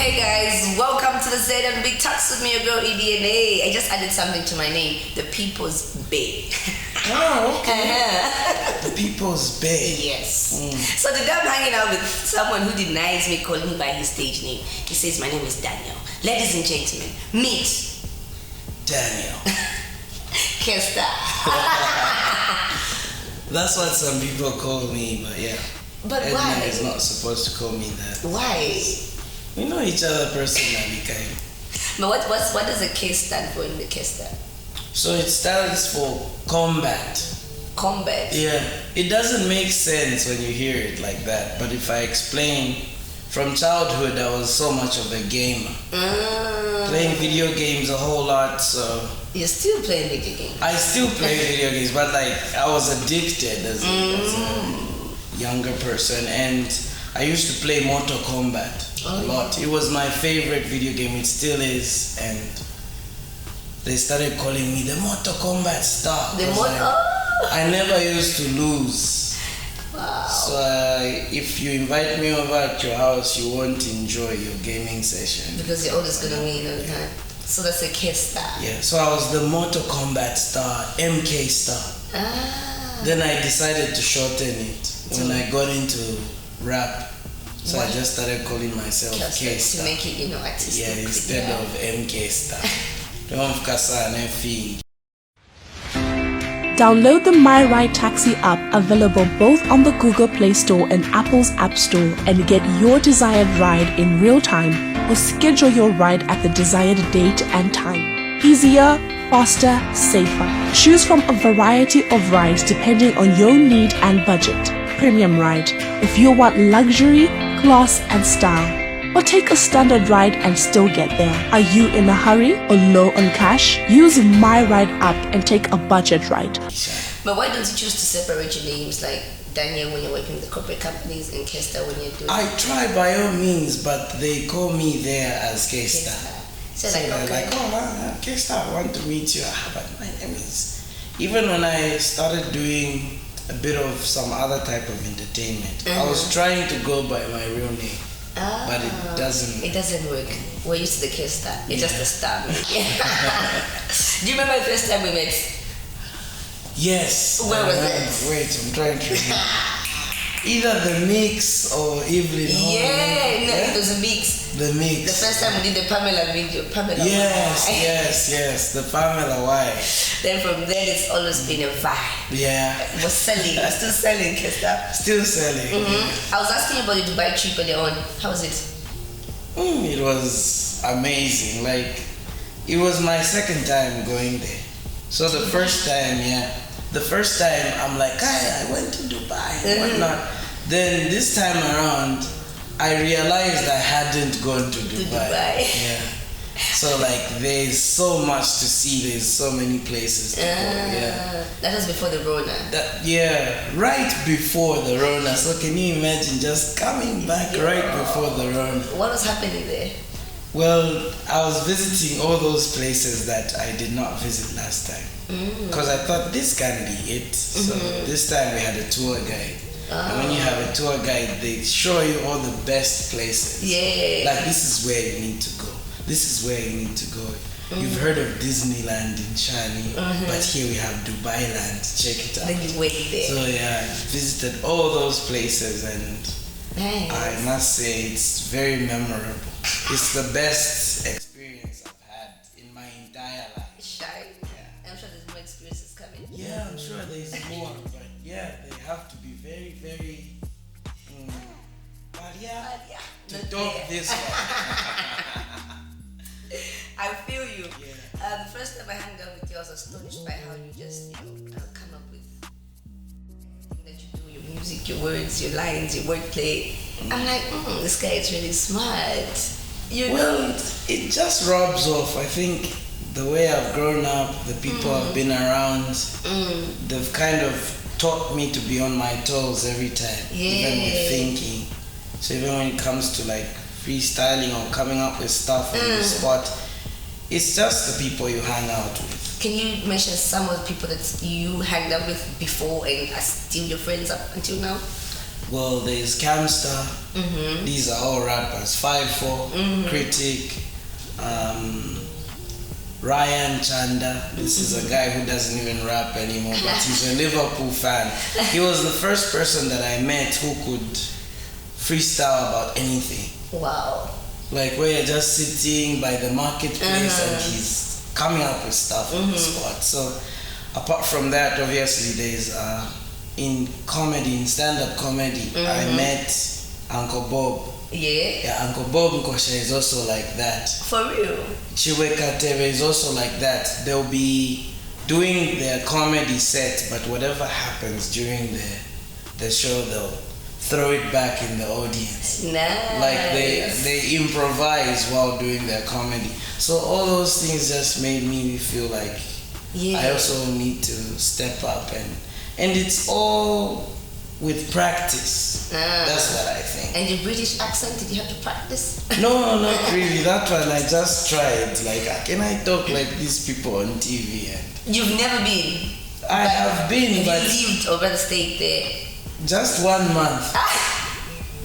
Hey guys, welcome to the ZMB Talks with me, your girl EDNA. I just added something to my name, the People's Bay. Oh, okay. The People's Bay. Yes. So today I'm hanging out with someone who denies me calling me by his stage name. He says my name is Daniel. Ladies and gentlemen, meet Daniel. Kesta. That's what some people call me, but yeah. But Edna why? is not supposed to call me that. Why? We know each other personally, kind. But what does a K stand for in the Kesta? So it stands for combat. Combat. Yeah, it doesn't make sense when you hear it like that. But if I explain, from childhood I was so much of a gamer. Playing video games a whole lot, so... You're still playing video games? I still play video games, but like I was addicted as a younger person, and I used to play Mortal Kombat a lot. It was my favorite video game, it still is, and they started calling me the Mortal Kombat star. I never used to lose. Wow. So if you invite me over at your house, you won't enjoy your gaming session. Because you're always gonna win all the time. So that's a K star. Yeah, so I was the Mortal Kombat star, MK star. Then I decided to shorten it when I got into rap. So I just started calling myself K star. To make it, artistic. Yeah, instead of MK star. Don't Download the My Ride Taxi app, available both on the Google Play Store and Apple's App Store, and get your desired ride in real time, or schedule your ride at the desired date and time. Easier, faster, safer. Choose from a variety of rides depending on your need and budget. Premium ride if you want luxury, class and style. Or take a standard ride and still get there. Are you in a hurry or low on cash? Use My Ride app and take a budget ride. But why don't you choose to separate your names, like Daniel when you're working with the corporate companies and Kesta when you're doing... I try by all means, but they call me there as K-Star. So like, K-Star, I want to meet you. But my name is... Even when I started doing a bit of some other type of entertainment, I was trying to go by my real name. But it doesn't... It doesn't work. We're used to the K-Star. You're just a star. Do you remember the first time we met? Yes. Where was it? Wait, I'm trying to remember. Either the mix or Evelyn. It was a mix. The mix. The first time we did the Pamela video. Yes. The Pamela Y. Then from then it's always been a vibe. Yeah. It was selling. We're still selling, Kesta. Still selling. I was asking you about the Dubai trip earlier on. How was it? It was amazing. Like, it was my second time going there. So the first time, I'm like, I went to Dubai and whatnot. Then this time around, I realized I hadn't gone to Dubai. Yeah. So like, there's so much to see. There's so many places to go. Yeah. That was before the Rona. Right before the Rona. So can you imagine just coming back right before the Rona? What was happening there? Well, I was visiting all those places that I did not visit last time. Because I thought this can be it. So this time we had a tour guide. And when you have a tour guide, they show you all the best places. Yeah. Like, this is where you need to go. This is where you need to go. You've heard of Disneyland in Shani, but here we have Dubai Land. Check it out. Then you went there. So yeah, I visited all those places, and I must say it's very memorable. It's the best experience I've had in my entire life. Shy? Yeah. I'm sure there's more experiences coming. Yeah, I'm sure there's more, but yeah, they have to be very, very... to top this one. I feel you. Yeah. The first time I hung out with you, I was astonished by how you just, come up with everything that you do, your music, your words, your lines, your wordplay. I'm like, this guy is really smart. It just rubs off. I think the way I've grown up, the people I've been around, they've kind of taught me to be on my toes every time, even with thinking. So even when it comes to like freestyling or coming up with stuff on the spot, it's just the people you hang out with. Can you mention some of the people that you hanged out with before and are still your friends up until now? Well, there's Camstar. These are all rappers. 5-4, Critic, Ryan Chanda. This is a guy who doesn't even rap anymore, but he's a Liverpool fan. He was the first person that I met who could freestyle about anything. Wow. Like where you're just sitting by the marketplace and he's coming up with stuff on the spot. So apart from that, obviously there's in comedy, in stand-up comedy, I met Uncle Bob. Yeah, Uncle Bob Nkosha is also like that. For real? Chiweka Teve is also like that. They'll be doing their comedy set, but whatever happens during the show, they'll throw it back in the audience. Nice. Like they improvise while doing their comedy. So all those things just made me feel like I also need to step up, and it's all with practice. That's what I think. And your British accent, did you have to practice? No, not really. That one I just tried. Like, can I talk like these people on TV? And You've never been? I have been, but you lived or rather stayed there? just 1 month.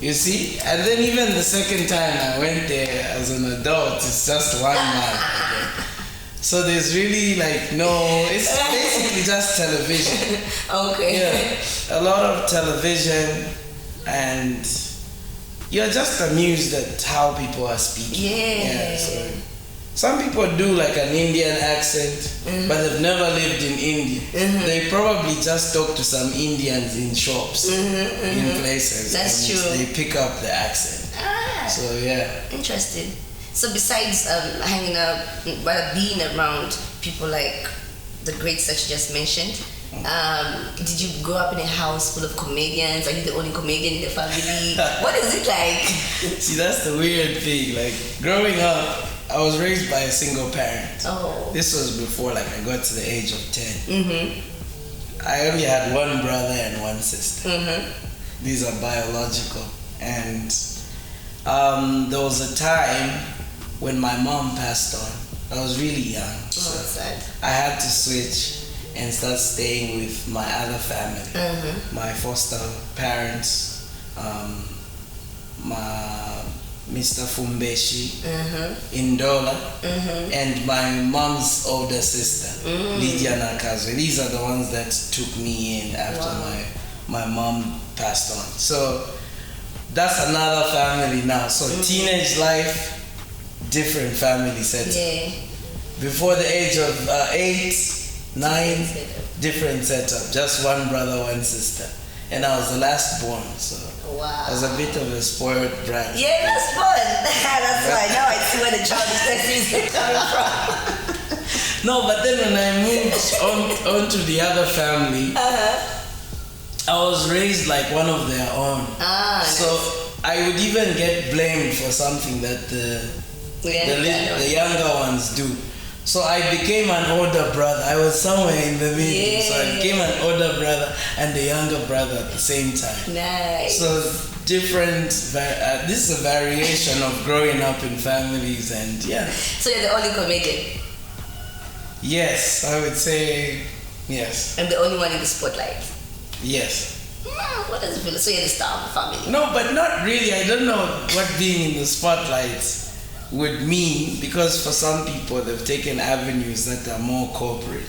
You see? And then even the second time I went there as an adult, it's just 1 month. So there's really like it's basically just television. Okay. Yeah, a lot of television, and you're just amused at how people are speaking. Yeah. So some people do like an Indian accent, but they've never lived in India. They probably just talk to some Indians in shops, in places. That's and true. They pick up the accent. So yeah. Interesting. So besides hanging out, being around people like the greats that you just mentioned, did you grow up in a house full of comedians? Are you the only comedian in the family? What is it like? See, that's the weird thing. Like growing up, I was raised by a single parent. Oh. This was before like I got to the age of 10. I only had one brother and one sister. These are biological. And there was a time when my mom passed on. I was really young. So sad. I had to switch and start staying with my other family. My foster parents, my Mr. Fumbeshi, Indola, and my mom's older sister, Lydia Nakazwe. These are the ones that took me in after my mom passed on. So that's another family now. So teenage life, different family setting. Yeah. Before the age of 8, 9, different setup. Just one brother, one sister. And I was the last born, so I was a bit of a spoiled brat. Yeah, that's fun. That's why now I see where the childish is coming from. No, but then when I moved on to the other family, I was raised like one of their own. So I would even get blamed for something that the younger ones do. So I became an older brother. I was somewhere in the middle. So I became an older brother and the younger brother at the same time. Nice. So different, this is a variation of growing up in families, and yeah. So you're the only comedian? Yes, I would say yes. I'm the only one in the spotlight? Yes. What does it feel like? So you're the star of the family? No, but not really. I don't know what being in the spotlight would mean, because for some people they've taken avenues that are more corporate.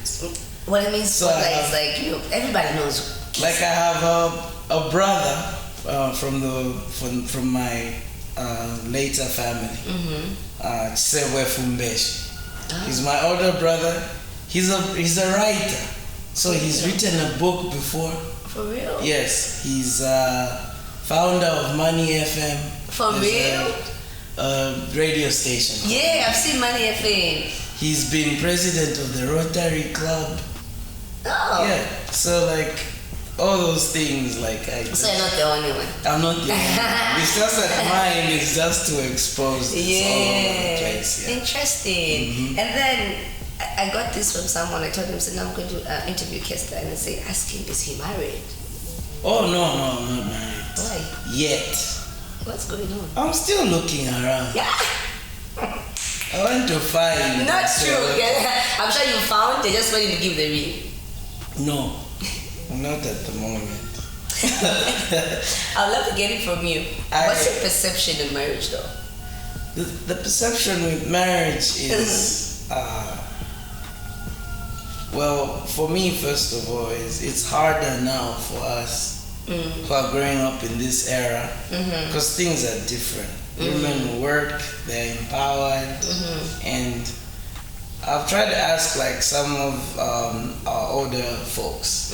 What I mean spotlight is like, everybody knows. Like I have a brother from my later family, Chisewe Fumbeshi. He's my older brother. He's a writer, so he's written a book before. For real? Yes, he's founder of Money FM. For real? Radio station. Yeah, I've seen Money FM. He's been president of the Rotary Club. Oh. Yeah, so like all those things, like So you're not the only one? I'm not the only one. It's just that mine is just to expose this all over the place. Yeah. Interesting. And then I got this from someone. I told him, so now I'm going to interview Kester, and I say, ask him, is he married? Oh no, I'm not married. Why? Yet. What's going on? I'm still looking around. Yeah. I want to find. Not true. I'm sure you found. They just want you to give the ring. No, not at the moment. I'd love to get it from you. What's your perception in marriage, though? The perception with marriage is, well, for me, first of all, it's harder now for us who are growing up in this era because things are different. Women work, they're empowered, and I've tried to ask like some of our older folks,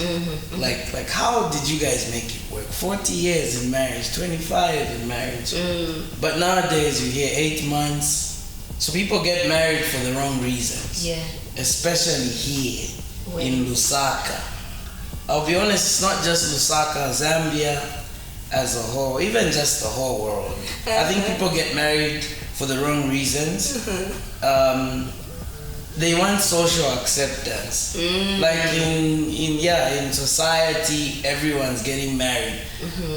like how did you guys make it work? 40 years in marriage, 25 in marriage, but nowadays you hear 8 months. So people get married for the wrong reasons. Yeah. Especially here in Lusaka. I'll be honest, it's not just Lusaka, Zambia as a whole, even just the whole world. I think people get married for the wrong reasons. They want social acceptance. Like in society, everyone's getting married.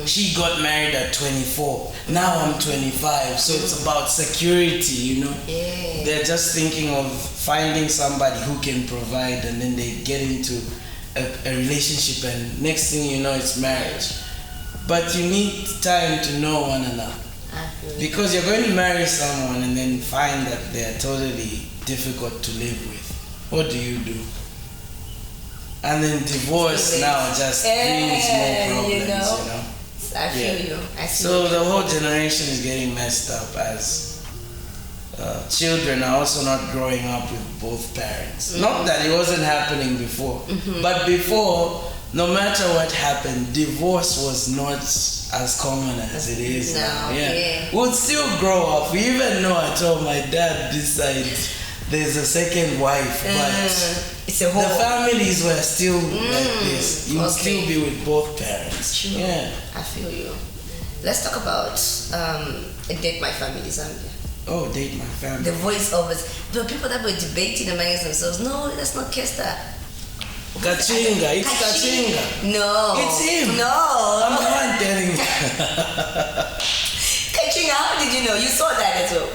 She got married at 24. Now I'm 25. So it's about security, you know. Yeah. They're just thinking of finding somebody who can provide, and then they get into a relationship, and next thing you know, it's marriage. But you need time to know one another. Because you're going to marry someone and then find that they're totally difficult to live with. What do you do? And then divorce now just brings more problems, you know? I feel you. So the whole generation is getting messed up as children are also not growing up with both parents. Not that it wasn't happening before, but before, no matter what happened, divorce was not as common as it is now. Yeah. We'd still grow up. We even know, I told my dad this side, there's a second wife, but it's a whole the families were still like this. You would still be with both parents. True. Yeah. I feel you. Let's talk about Date My Family Zambia. Oh, Date My Family. The voiceovers. There were people that were debating amongst themselves. No, that's not Kesta. Kachinga, it's Kachinga. No. It's him. No. I'm the one telling you. Kachinga, how did you know? You saw that as well?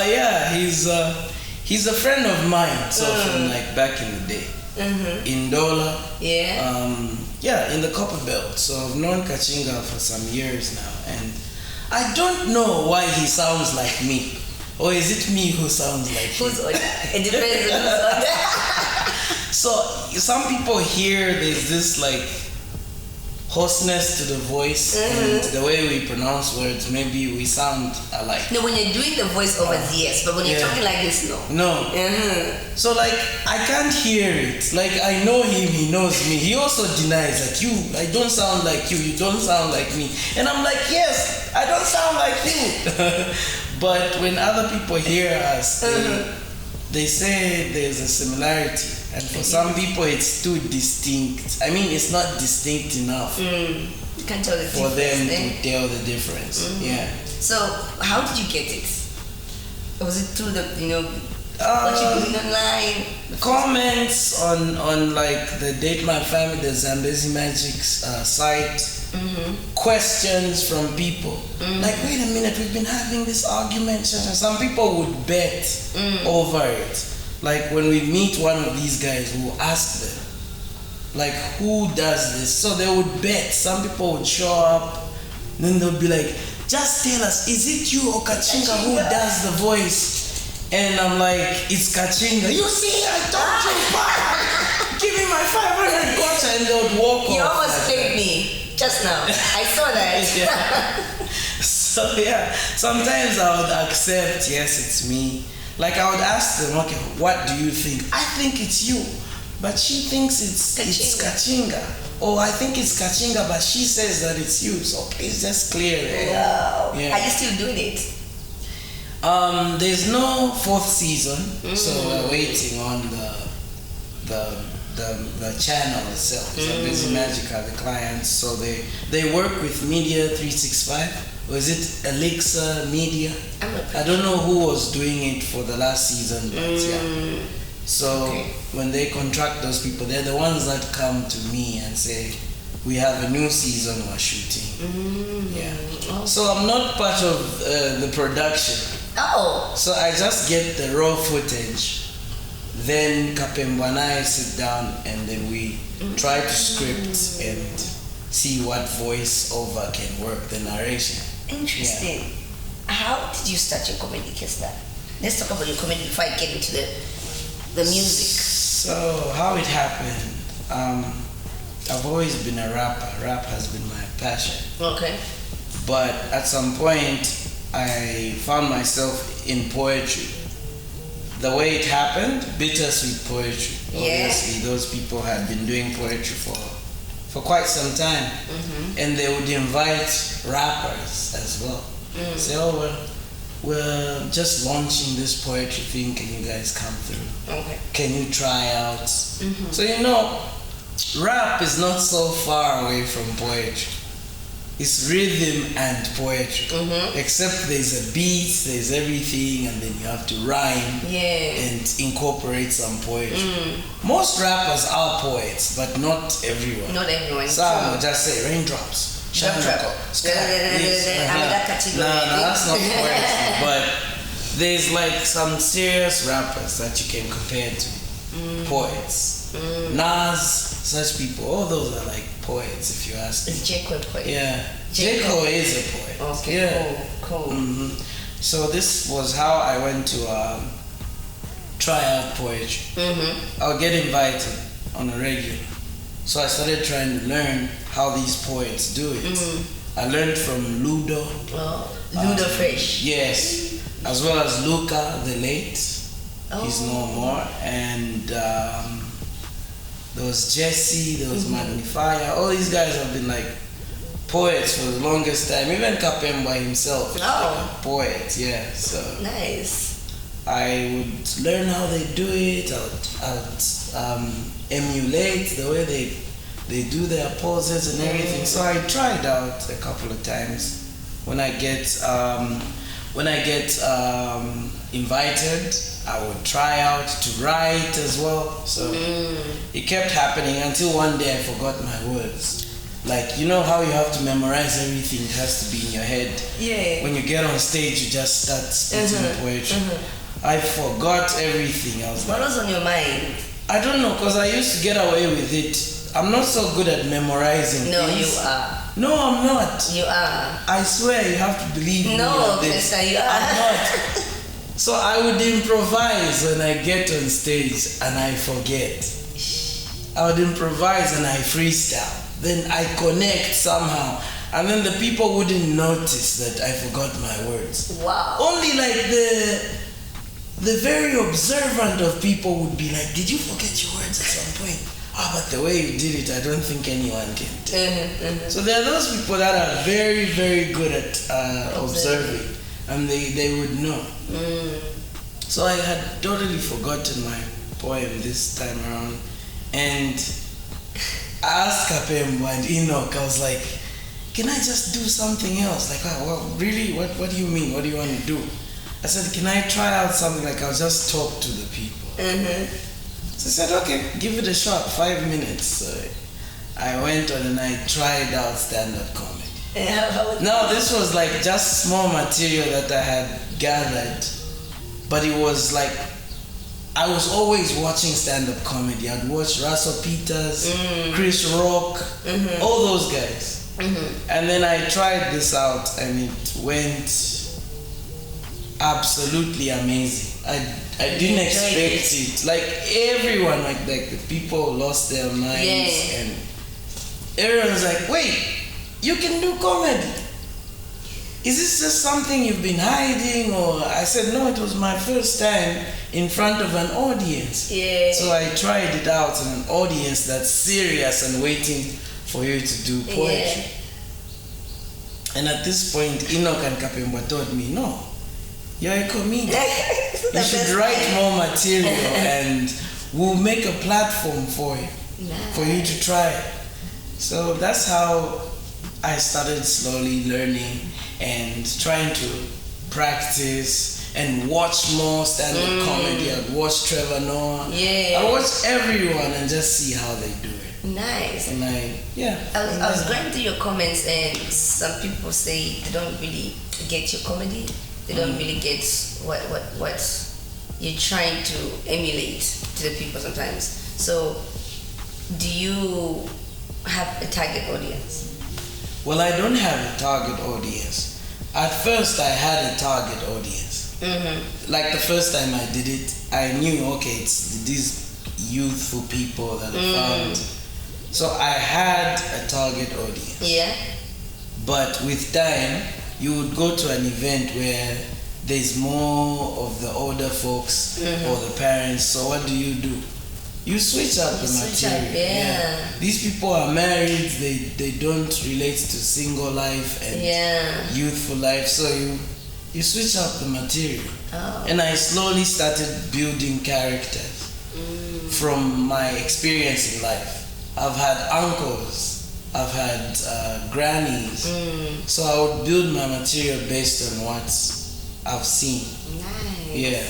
Yeah, he's a friend of mine. So from like back in the day. In Dola. Yeah. In the Copper Belt. So I've known Kachinga for some years now. And I don't know why he sounds like me. Or is it me who sounds like him? It depends on who's on that. So some people hear there's this like hoarseness to the voice and the way we pronounce words, maybe we sound alike. No, when you're doing the voiceovers, yes, but when you're talking like this, no. No. So like I can't hear it. Like I know him, he knows me. He also denies like I don't sound like you don't sound like me. And I'm like, yes, I don't sound like you. But when other people hear us, they say there's a similarity. And for some people, it's too distinct. I mean, it's not distinct enough you can't tell the for them difference, to tell the difference. Yeah. So, how did you get it? Was it through the, what you doing online? Comments on like the Date My Family, the Zambezi Magic site. Questions from people. Like, wait a minute, we've been having this argument. Some people would bet over it. Like when we meet one of these guys, we'll ask them, like, who does this? So they would bet. Some people would show up, then they'll be like, just tell us, is it you or Kachinga who does the voice? And I'm like, it's Kachinga. You see, I told you, give me my 500 kwacha, and they would walk off. You almost played me just now. I saw that. So yeah, sometimes I would accept, yes, it's me. Like I would ask them, okay, what do you think? I think it's you, but she thinks it's Kachinga. Or I think it's Kachinga, but she says that it's you. So please just clear it. Wow. Yeah. Are you still doing it? There's no 4th season, so we're waiting on the channel itself. Zambezi Magic are the clients, so they work with Media 365. Or is it Alexa Media? I don't know who was doing it for the last season, but yeah. So when they contract those people, they're the ones that come to me and say, we have a new season we're shooting. Yeah. Okay. So I'm not part of the production. Oh. So I just get the raw footage. Then Kapembo and I sit down and then we try to script and see what voiceover can work the narration. Interesting. Yeah. How did you start your comedy, Kesta? Let's talk about your comedy before I get into the music. So how it happened, I've always been a rapper. Rap has been my passion. Okay. But at some point, I found myself in poetry. The way it happened, bittersweet poetry. Yeah. Obviously, those people had been doing poetry for quite some time, and they would invite rappers as well. Say, oh, we're just launching this poetry thing. Can you guys come through? Okay. Can you try out? So rap is not so far away from poetry. It's rhythm and poetry. Except there's a beat, there's everything, and then you have to rhyme and incorporate some poetry. Most rappers are poets, but not everyone. Not everyone. Some will just say raindrops. Drop. I'm that category. No, that's not poetry. But there's like some serious rappers that you can compare to poets. Nas, such people, all those are like poets if you ask me. Is J. Cole a poet? Yeah. J. Cole is a poet. Okay, yeah. Cool. So this was how I went to try out poetry. I'll get invited on a regular. So I started trying to learn how these poets do it. I learned from Ludo. Ludo Fresh. Yes. As well as Luca, the late. He's no more. And there was Jesse, there was Magnifier. All these guys have been like poets for the longest time. Even Kapemba himself is like a poet. Yeah. So nice. I would learn how they do it. I would emulate the way they do their poses and everything. So I tried out a couple of times. When I get invited, I would try out to write as well. So it kept happening until one day I forgot my words. Like, you know how you have to memorize everything, it has to be in your head. Yeah. When you get on stage, you just start spitting poetry. I forgot everything. What was on your mind? I don't know, because I used to get away with it. I'm not so good at memorizing No, things. you are. No, I'm not. You are. I swear, you have to believe me. No, Krista, you are. I'm not. So I would improvise when I get on stage and I forget. I would improvise and I freestyle. Then I connect somehow. And then the people wouldn't notice that I forgot my words. Wow. Only like the very observant of people would be like, did you forget your words at some point? But the way you did it, I don't think anyone can tell. So there are those people that are very, very good at observing, and they would know. So I had totally forgotten my poem this time around, and I asked Kapembo and Enoch, I was like, can I just do something else? Like, well, really? What do you mean? What do you want to do? I said, can I try out something like I'll just talk to the people? So I said, okay, give it a shot, 5 minutes. So I went on and I tried out stand-up comedy. No, this was like just small material that I had gathered. But it was like, I was always watching stand-up comedy. I'd watch Russell Peters, Chris Rock, all those guys. And then I tried this out and it went absolutely amazing. I didn't expect it. Like everyone, like the people lost their minds and everyone's like, wait, you can do comedy? Is this just something you've been hiding? Or I said, no, it was my first time in front of an audience. Yeah. So I tried it out in an audience that's serious and waiting for you to do poetry. And at this point, Enoch and Kapemba told me, no, you're a comedian. You should write more material and we'll make a platform for you, for you to try it. So that's how I started slowly learning and trying to practice and watch more stand-up comedy. I'd watch Trevor Noah. I watch everyone and just see how they do it. Nice. And I was going through your comments and some people say they don't really get your comedy. They don't really get what you're trying to emulate to the people sometimes. So do you have a target audience? Well, I don't have a target audience. At first, I had a target audience. Like the first time I did it, I knew, okay, it's these youthful people that I found. So I had a target audience. Yeah. But with time, you would go to an event where there's more of the older folks or the parents. So what do? You switch up the material. Yeah. These people are married. They don't relate to single life and youthful life. So you switch up the material. Oh. And I slowly started building characters from my experience in life. I've had uncles, I've had grannies. So I would build my material based on what I've seen. Nice. Yeah.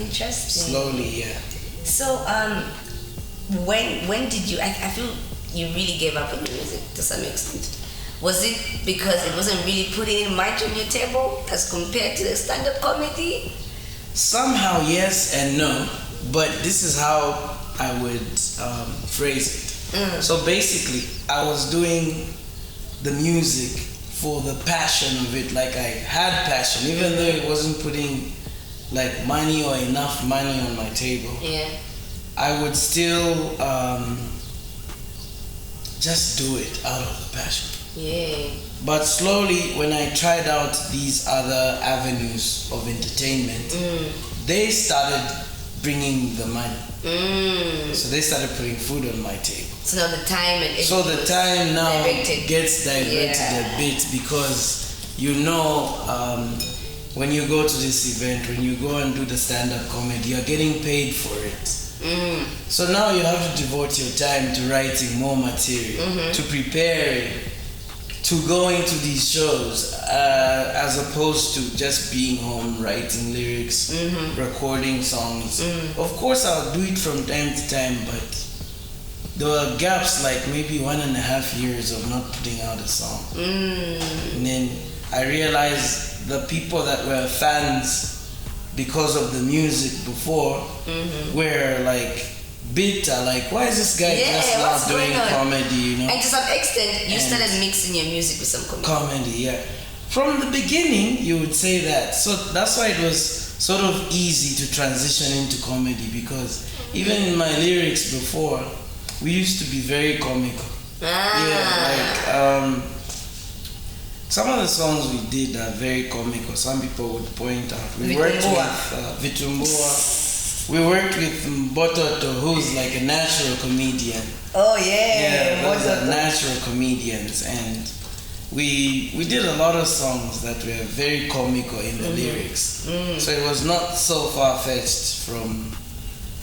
Interesting. Slowly, yeah. So, when did you? I feel you really gave up on the music to some extent. Was it because it wasn't really putting much on your table as compared to the stand-up comedy? Somehow yes and no, but this is how I would phrase it. So basically, I was doing the music for the passion of it. Like I had passion, even though it wasn't putting like money or enough money on my table. Yeah. I would still just do it out of the passion. Yeah. But slowly, when I tried out these other avenues of entertainment, they started bringing the money. So they started putting food on my table. So now the time and So the time now directed. gets diverted a bit because when you go to this event, when you go and do the stand-up comedy, you're getting paid for it. So now you have to devote your time to writing more material, to preparing, to going to these shows, as opposed to just being home writing lyrics, recording songs. Of course, I'll do it from time to time, but there were gaps, like maybe 1.5 years of not putting out a song. And then I realized the people that were fans because of the music before were like bitter, like why is this guy just not doing comedy, you know? And to some extent, you started mixing your music with some comedy. Yeah. From the beginning, you would say that. So that's why it was sort of easy to transition into comedy, because even in my lyrics before, we used to be very comical. Yeah, like some of the songs we did are very comical. Some people would point out. We worked with Vitumbua. We worked with Mbototo, who's like a natural comedian. Oh yeah. Yeah, those are natural comedians, and we did a lot of songs that were very comical in the lyrics. So it was not so far-fetched from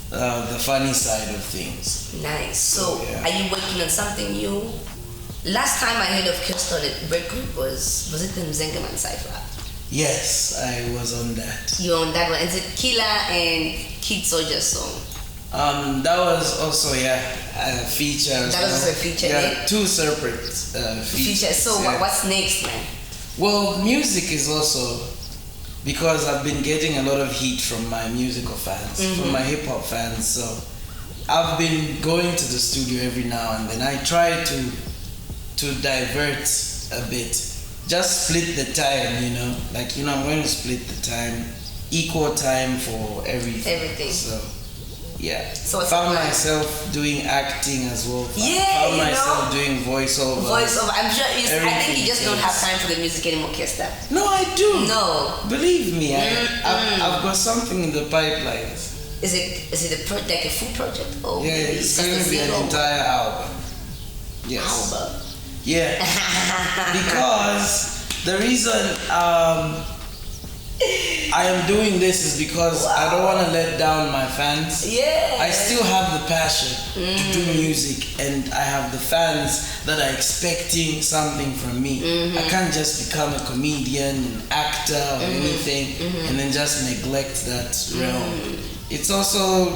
the funny side of things. Nice. So are you working on something new? Last time I heard of Kirsten record was it the Mzengaman Cypher? Yes, I was on that. You on that one? Is it Killer and Kid Soldier song? That was also a feature. That was also a feature. Yeah, two separate features. So what's next, man? Well, music is also, because I've been getting a lot of heat from my musical fans, from my hip hop fans. So I've been going to the studio every now and then. I try to divert a bit, just split the time, I'm going to split the time, equal time for everything. So so I found myself doing acting as well. Found myself doing voiceover. I'm sure I think you just don't have time for the music anymore, Kesta. No, I do. No, believe me, I've got something in the pipeline. Is it like a full project? Oh, yeah, it's going to be an entire album. Yes. Album. Yeah, because the reason I am doing this is because I don't want to let down my fans. Yeah. I still have the passion to do music, and I have the fans that are expecting something from me. I can't just become a comedian, an actor, or anything, and then just neglect that realm. It's also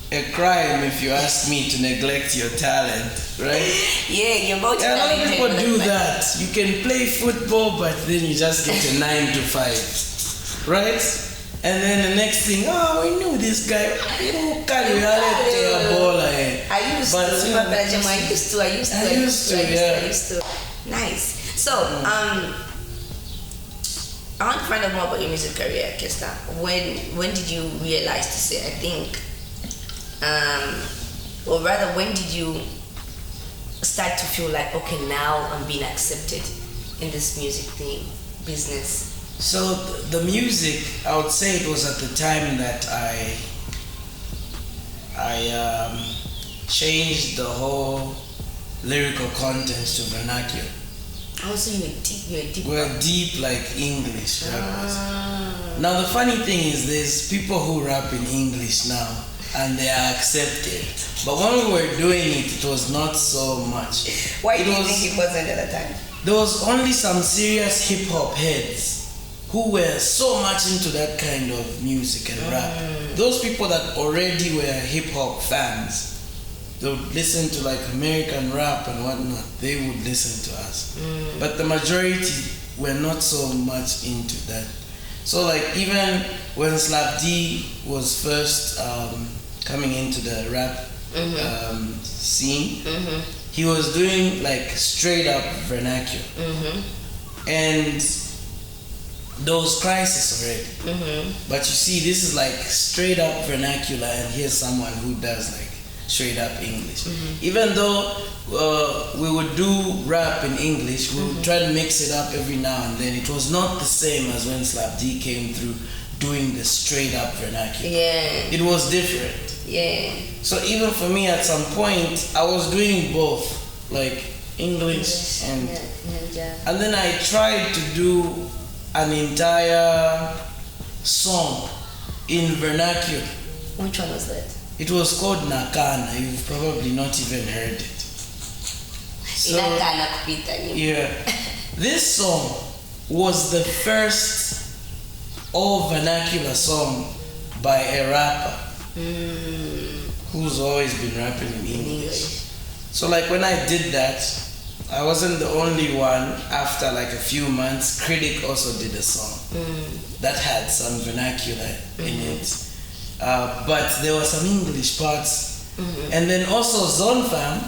a crime if you ask me to neglect your talent, right? Yeah, you're about to. A lot of people do that. You can play football, but then you just get a 9 to 5, right? And then the next thing, we knew this guy. You know, I used to. Nice. So, I want to find out more about your music career, Kesta. When did you realize to say, I think, or rather, when did you start to feel like, okay, now I'm being accepted in this music thing, business? So the music, I would say it was at the time that I changed the whole lyrical content to vernacular. Oh, so you're deep. We're deep like English rappers. Now the funny thing is there's people who rap in English now and they are accepted. But when we were doing it, it was not so much. Why do you think it wasn't at the time? There was only some serious hip hop heads who were so much into that kind of music and rap. Those people that already were hip hop fans, they would listen to like American rap and whatnot, they would listen to us. But the majority were not so much into that. So like even when Slap D was first coming into the rap scene, he was doing like straight up vernacular. And those crisis already. But you see, this is like straight up vernacular, and here's someone who does like straight up English. Even though we would do rap in English, we would try to mix it up every now and then. It was not the same as when Slap D came through doing the straight up vernacular. Yeah. It was different. Yeah. So even for me at some point, I was doing both, like English and and then I tried to do an entire song in vernacular. Which one was that? It was called Nakana. You've probably not even heard it. So, yeah. This song was the first all vernacular song by a rapper who's always been rapping in English. So like when I did that, I wasn't the only one. After like a few months, Critic also did a song that had some vernacular in it. But there were some English parts. And then also Zone Fam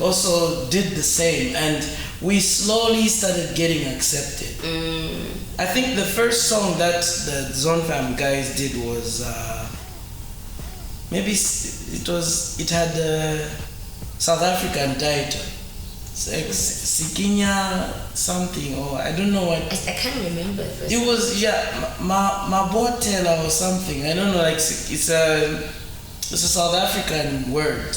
also did the same, and we slowly started getting accepted. I think the first song that the Zone Fam guys did was it had a South African title. Sikinya something, or I don't know what. I can't remember. It was Mabotela or something. I don't know. Like it's a South African word,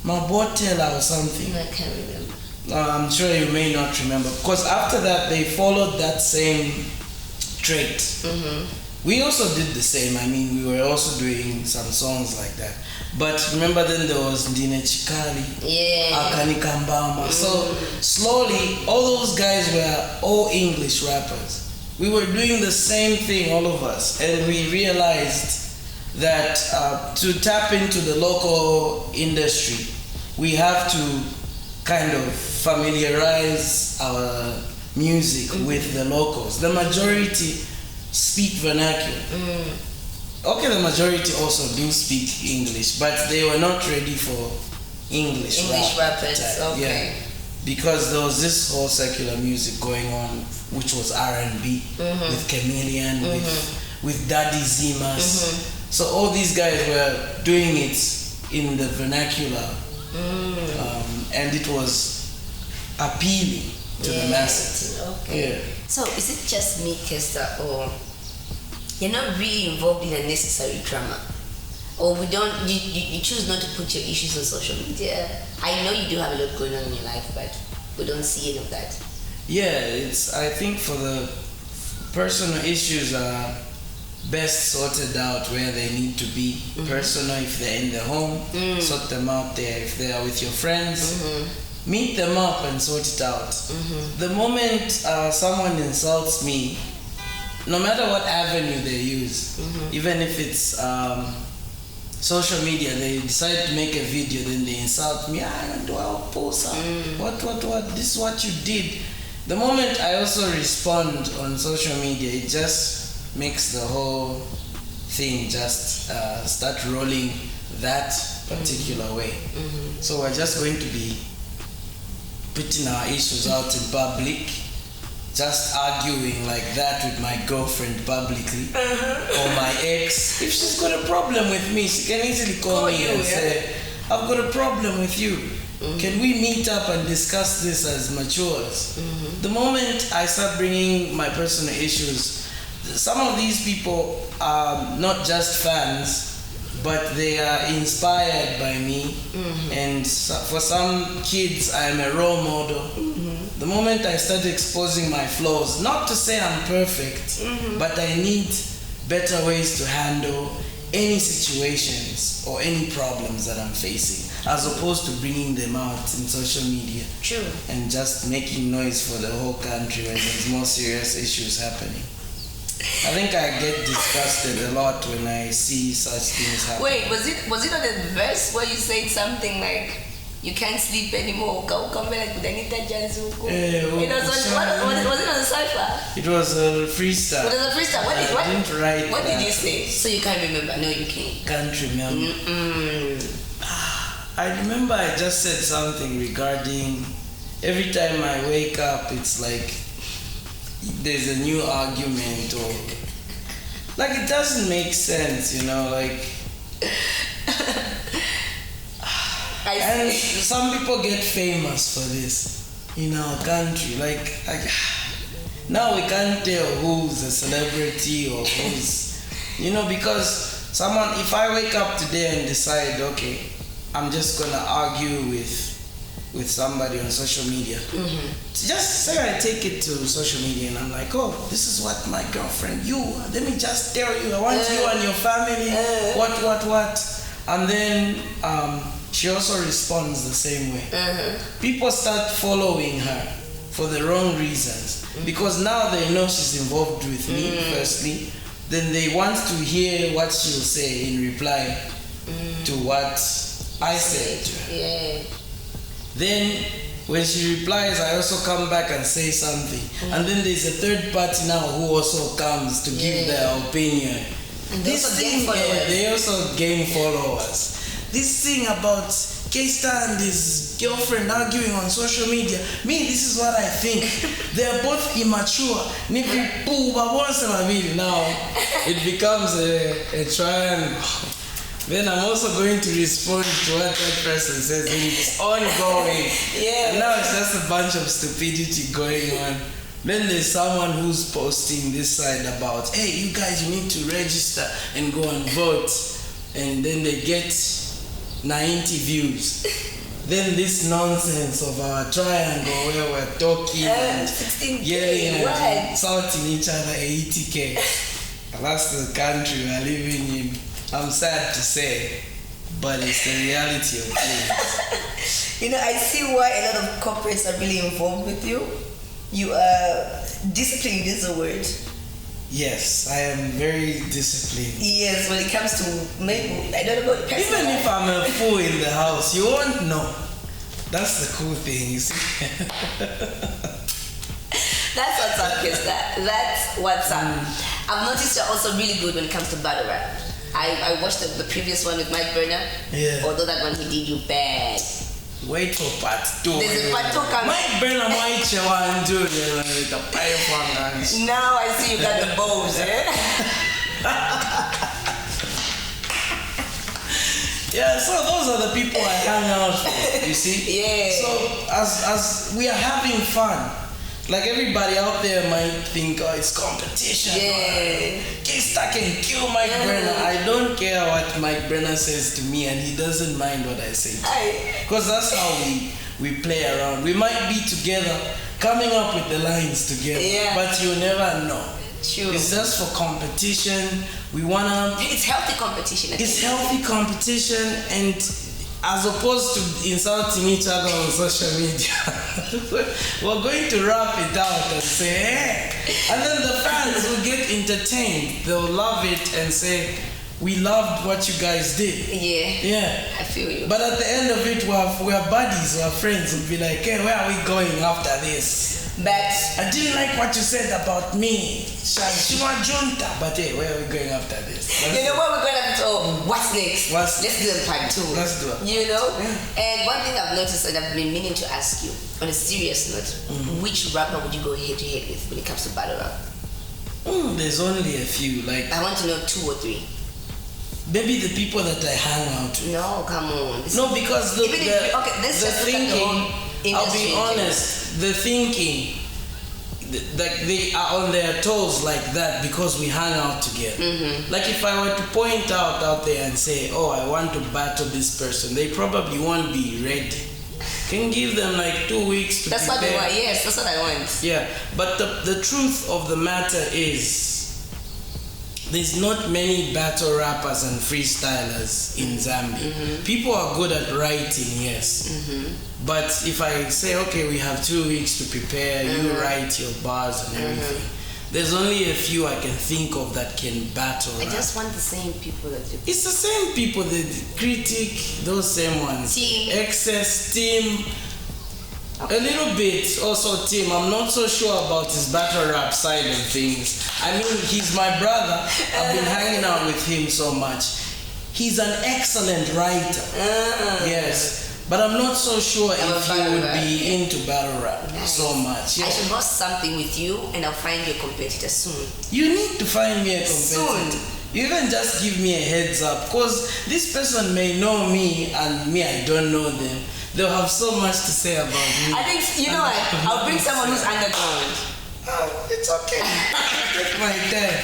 Mabotela or something. I can't remember. I'm sure you may not remember, because after that they followed that same trait. We also did the same. I mean, we were also doing some songs like that. But remember, then there was Ndine Chikali, Akani Kambama. So slowly, all those guys were all English rappers. We were doing the same thing, all of us, and we realized that to tap into the local industry, we have to kind of familiarize our music with the locals. The majority speak vernacular. Okay, the majority also do speak English, but they were not ready for English rappers. Okay. Yeah, because there was this whole secular music going on, which was R&B with Chameleon, with Daddy Zimas. So all these guys were doing it in the vernacular, and it was appealing to the masses. Okay. Yeah. So is it just me, Kesta, or you're not really involved in unnecessary drama? Or you choose not to put your issues on social media? I know you do have a lot going on in your life, but we don't see any of that. Yeah, I think for the personal issues are best sorted out where they need to be. Personal, if they're in the home, sort them out there. If they are with your friends, meet them up and sort it out. The moment someone insults me, no matter what avenue they use, even if it's social media, they decide to make a video, then they insult me. What? This is what you did. The moment I also respond on social media, it just makes the whole thing just start rolling that particular way. So we're just going to be putting our issues out in public, just arguing like that with my girlfriend publicly, or my ex. If she's got a problem with me, she can easily call me and say, I've got a problem with you. Can we meet up and discuss this as matures? The moment I start bringing my personal issues, some of these people are not just fans, but they are inspired by me. And for some kids, I am a role model. The moment I start exposing my flaws, not to say I'm perfect, but I need better ways to handle any situations or any problems that I'm facing, as opposed to bringing them out in social media. True. And just making noise for the whole country when there's more serious issues happening. I think I get disgusted a lot when I see such things happen. Wait, was it on the verse where you said something like, you can't sleep anymore? It was on the cipher? It was a freestyle. What is a freestyle? I didn't write What that. did you say? So you can't remember? No, you can't. Can't remember. I remember I just said something regarding every time I wake up, it's like there's a new argument, or like it doesn't make sense, you know, like. And some people get famous for this in our country. Like now we can't tell who's a celebrity or who's, you know, because someone, if I wake up today and decide, okay, I'm just gonna argue with somebody on social media. Just say I take it to social media and I'm like, oh, this is what my girlfriend, let me just tell you, I want you and your family, what. And then she also responds the same way. People start following her for the wrong reasons. Because now they know she's involved with me, firstly. Then they want to hear what she'll say in reply to what I said to her. Yeah. Then when she replies, I also come back and say something. And then there's a third party now who also comes to give their opinion. And they also gain followers. This thing about K-Star and his girlfriend arguing on social media, this is what I think. They're both immature. Now it becomes a triangle. Then I'm also going to respond to what that person says. It's ongoing. And now it's just a bunch of stupidity going on. Then there's someone who's posting this side about, hey, you guys, you need to register and go and vote. And then they get 90 views. Then this nonsense of our triangle where we're talking and yelling and insulting each other, 80K. That's the country we're living in. I'm sad to say, but it's the reality of things. You know, I see why a lot of corporates are really involved with you. You are disciplined is a word. Yes, I am very disciplined. Yes, when it comes to maybe, I don't know about personal. Even if I'm a fool in the house, you won't know. That's the cool thing, you see. That's what's up, Krista. That's what's up. I've noticed you're also really good when it comes to battle rap. I watched the previous one with Mike Burner. Yeah. Although that one he did you bad. Wait for part 2. There's a part 2 coming. Mike Burner might want to do the fire. Now I see you got the bows, Yeah, so those are the people I hang out with, you see? Yeah. So as we are having fun, like everybody out there might think, oh, it's competition. Yeah. K-Star can kill Mike Brenner. I don't care what Mike Brenner says to me, and he doesn't mind what I say to him. Because that's how we play around. We might be together, coming up with the lines together, but you never know. True. It's just for competition. We wanna. It's healthy competition. It's healthy competition, and as opposed to insulting each other on social media, we're going to wrap it out and say, hey. And then the fans will get entertained. They'll love it and say, we loved what you guys did. Yeah. I feel you. But at the end of it, we're buddies, we're friends. We'll be like, hey, where are we going after this? But I didn't like what you said about me. Shima Junta. But hey, where are we going after this? you know what we're going to do? What's next? Let's do it part 2. Let's do it. You know? Yeah. And one thing I've noticed and I've been meaning to ask you, on a serious note, which rapper would you go head to head with when it comes to battle rap? There's only a few. Like I want to know 2 or 3. Maybe the people that I hang out with. No, come on. No, because the thinking, I'll be honest, the thinking, like they are on their toes like that because we hang out together. Like if I were to point out there and say, oh, I want to battle this person, they probably won't be ready. Can give them like 2 weeks to prepare. That's what you want. Yes, that's what I want. Yeah, but the truth of the matter is, there's not many battle rappers and freestylers in Zambia. People are good at writing, yes. But if I say, okay, we have 2 weeks to prepare, you write your bars and everything, there's only a few I can think of that can battle rap. I just want the same people that you... It's the same people, the critic, those same ones. Team. Excess, Team. A little bit also Tim. I'm not so sure about his battle rap side of things. I mean, he's my brother. I've been hanging out with him so much. He's an excellent writer. Yes. But I'm not so sure if he would be into battle rap so much. Yeah. I should host something with you and I'll find you a competitor soon. You need to find me a competitor. Soon. You can just give me a heads up, because this person may know me and me, I don't know them. They'll have so much to say about me. I think, you know what, I'll bring someone who's underground. Oh, it's okay. Take my time.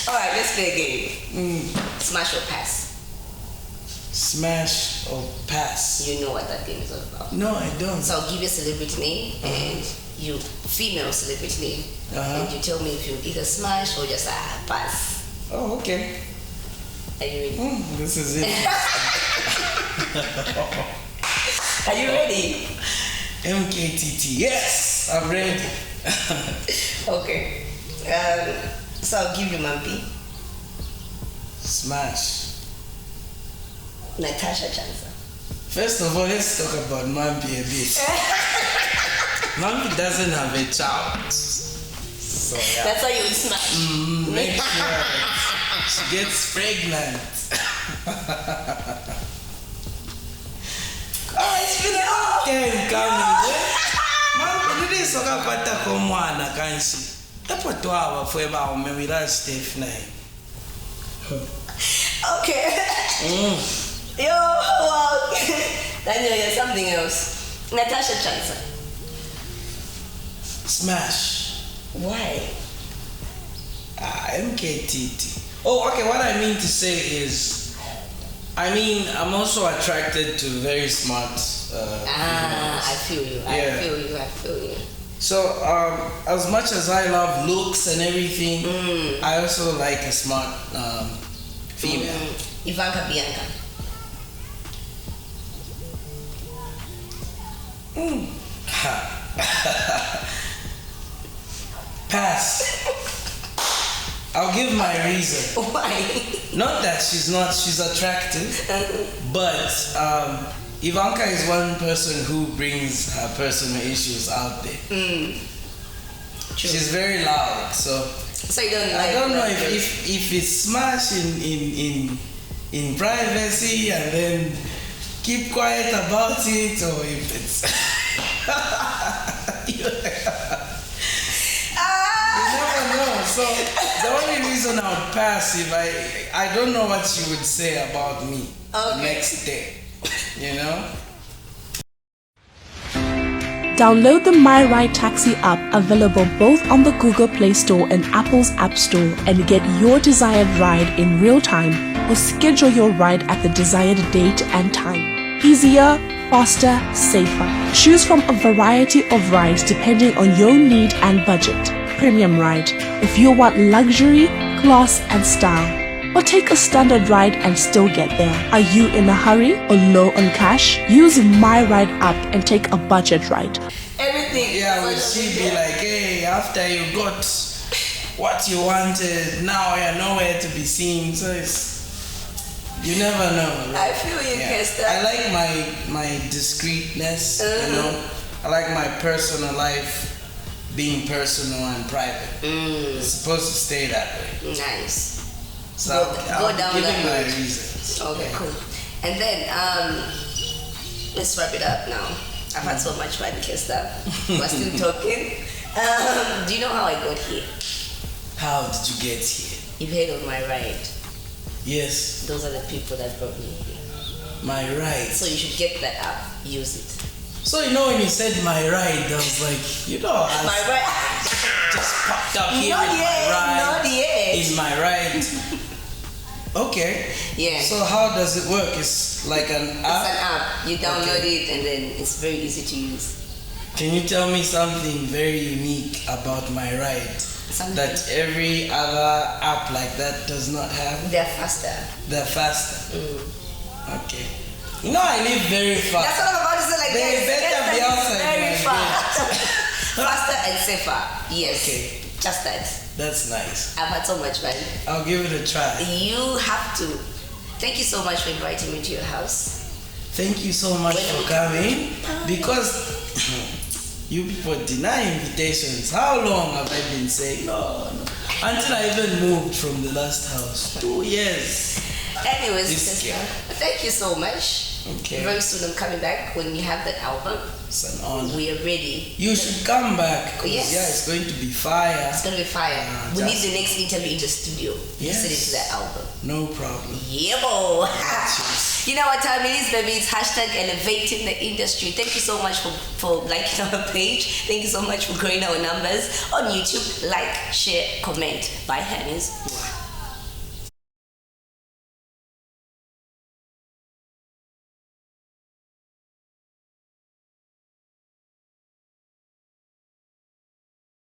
Alright, let's play a game. Smash or pass? Smash or pass? You know what that game is all about. No, I don't. So I'll give you a celebrity name and you, female celebrity name. And you tell me if you either smash or just pass. Oh, okay. Are you ready? This is it. Are you ready? MKTT. Yes, I'm ready. Okay. So I'll give you Mampi. Smash. Natasha Chansa. First of all, let's talk about Mampi a bit. Mampi doesn't have a child. So, yeah. That's how you would smash. Make sure she gets pregnant. Oh, it's been a long time coming. Mampi, this is what I come on, can't see. Epo tu awa foi ba o meu irá Steph nai. Okay. Yo, wow. Daniel, you're something else. Natasha Chansa. Smash. Why? MKTT. Oh, okay. What I mean to say is, I'm also attracted to very smart. I feel you. I feel you. So, as much as I love looks and everything, I also like a smart female. Ivanka Bianca. Pass. I'll give my reason. Why? Not that she's attractive, but Ivanka is one person who brings her personal issues out there. True. She's very loud, so you don't like. I don't know if it's smash in privacy and then keep quiet about it, or if it's you never know. So the only reason I would pass if I don't know what she would say about me next day. You know? Download the My Ride Taxi app, available both on the Google Play Store and Apple's App Store, and get your desired ride in real time or schedule your ride at the desired date and time. Easier, faster, safer. Choose from a variety of rides depending on your need and budget. Premium ride if you want luxury, class and style. Or take a standard ride and still get there. Are you in a hurry or low on cash? Use My Ride app and take a budget ride. Everything. Yeah, will she be like, hey, after you got what you wanted, now you're nowhere to be seen. So you never know. Right? I feel you, Kester. I like my discreetness, you know. I like my personal life being personal and private. It's supposed to stay that way. Nice. So Go down giving that my road. reasons. Okay, Yeah. cool. And then let's wrap it up now. I've had so much fun, Kesta. We're still talking. Do you know how I got here? How did you get here? You've heard of my ride. Yes, Those are the people that brought me here. my ride. So you should get that app. Use it. So you know when you said my ride, I was like, I My ride. just popped up here Not with yet, my ride. not yet. In my ride. Okay. Yeah. So how does it work? It's like an It's app. an app. You download it and then it's very easy to use. Can you tell me something very unique about my ride that every other app like that does not have? They're faster. They're faster. Okay. You know I live very fast. That's what I'm about to say. Like They yes, better be outside very my fast. Faster and safer. Yes. Okay. Just that. That's nice. I've had so much fun. I'll give it a try. You have to. Thank you so much for inviting me to your house. Thank you so much for coming because you people deny invitations. How long have I been saying no? Until I even moved from the last house. 2 years. Anyways, This sister, girl. thank you so much. Okay. Very soon I'm coming back when you have that album. It's an honor. We are ready. You should come back. 'Cause, Yes. Yeah, it's going to be fire. It's gonna be fire. We need the next interview in the studio. Yes. Listen to that album. No problem. Yeah, boy. You know what time it is, baby? It's hashtag elevating the industry. Thank you so much for liking our page. Thank you so much for growing our numbers on YouTube. Like, share, comment. Bye, Hannies.